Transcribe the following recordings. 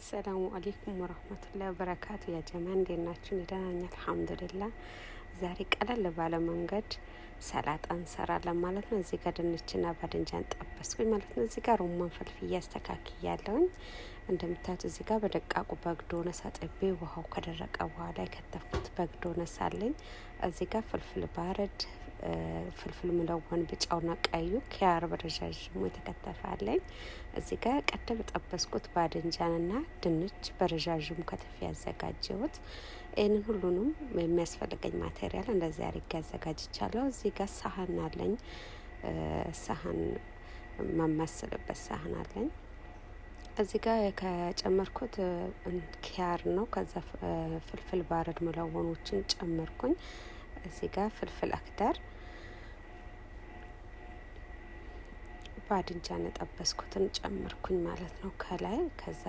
ሰላሙ አለይኩም ወራህመቱላሂ ወበረካቱ። ያ ጀማ እንዴት ናችሁ? ደህና ነኝ አልሐምዱሊላህ። ዛሬ ቀለል ባለ መንገድ ሰላጣ እንሰራለን ማለት ነው። እዚህ ጋር ድንችና ባድንጃን ጠበስኩኝ ማለት ነው። እዚህ ጋር ሮማን ፈልፍዬ አስተካክያለሁኝ። እንደምታዩት እዚህ ጋር በደቃቁ በግዶነስ አጥቤ ውሃው ከደረቀ በኋላ የከተፍኩት በግዶነስ አለኝ። እዚህ ጋር ፍልፍል ባረድ፣ ፍልፍል ምለወን ቢጫውና ቀዩ ኪያር በረዣዥሙ የተከተፈ አለኝ። እዚህ ጋር ቀደም ጠበስኩት ባድንጃንና ድንች በረዣዥሙ ከትፌ ያዘጋጀሁት። ይህንን ሁሉንም የሚያስፈልገኝ ማቴሪያል እንደዚህ አድርጌ አዘጋጅቻለሁ። እዚህ ጋር ሳህን አለኝ፣ ሳህን ማማስልበት ሳህን አለኝ። እዚህ ጋር ከጨመርኩት ኪያር ነው። ከዛ ፍልፍል ባረድ መለወኖችን ጨመርኩኝ። እዚህ ጋር ፍልፍል አክዳር ባድንጃን የጠበስኩትን ጨመርኩኝ ማለት ነው ከላይ። ከዛ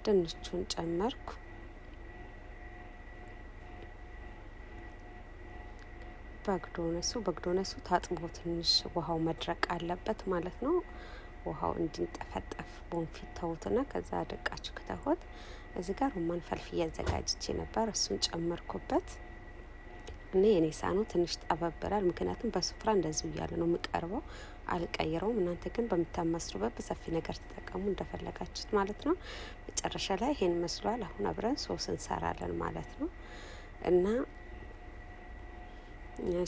ድንቹን ጨመርኩ። በግዶነሱ ታጥቦ ትንሽ ውሃው መድረቅ አለበት ማለት ነው። ውሃው እንዲንጠፈጠፍ ቦንፊት ተውትና ከዛ ደቃችሁ ከተሆት። እዚህ ጋር ሮማን ፈልፍዬ አዘጋጅቼ ነበር፣ እሱን ጨመርኩበት። እኔ የኔ ሳህኑ ትንሽ ጠበብላል፣ ምክንያቱም በሱፍራ እንደዚህ እያለ ነው የምቀርበው፣ አልቀይረውም። እናንተ ግን በምታማስሩበት በሰፊ ነገር ተጠቀሙ እንደፈለጋችሁት ማለት ነው። መጨረሻ ላይ ይሄን መስሏል። አሁን አብረን ሶስ እንሰራለን ማለት ነው። እና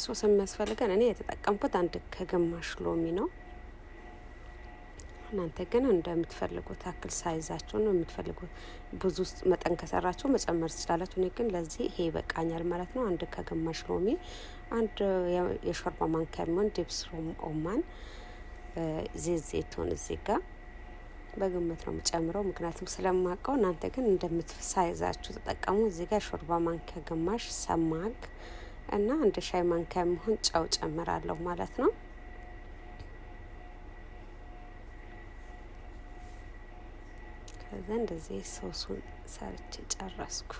ሶስ የሚያስፈልገን እኔ የተጠቀምኩት አንድ ከግማሽ ሎሚ ነው። እናንተ ግን እንደምትፈልጉት አክል ሳይዛችሁ ነው የምትፈልጉት። ብዙ ውስጥ መጠን ከሰራችሁ መጨመር ትችላላችሁ። እኔ ግን ለዚህ ይሄ ይበቃኛል ማለት ነው። አንድ ከግማሽ ሎሚ፣ አንድ የሾርባ ማንኪያ የሚሆን ዲብስ ኦማን ዘይቱን እዚህ ጋር በግምት ነው የምጨምረው፣ ምክንያቱም ስለማውቀው። እናንተ ግን እንደምትሳይዛችሁ ተጠቀሙ። እዚህ ጋር ሾርባ ማንኪያ ግማሽ ሰማግ እና አንድ ሻይ ማንኪያ የሚሆን ጨው ጨምራለሁ ማለት ነው። ከዛ እንደዚህ ሶሱን ሰርቼ ጨረስኩ።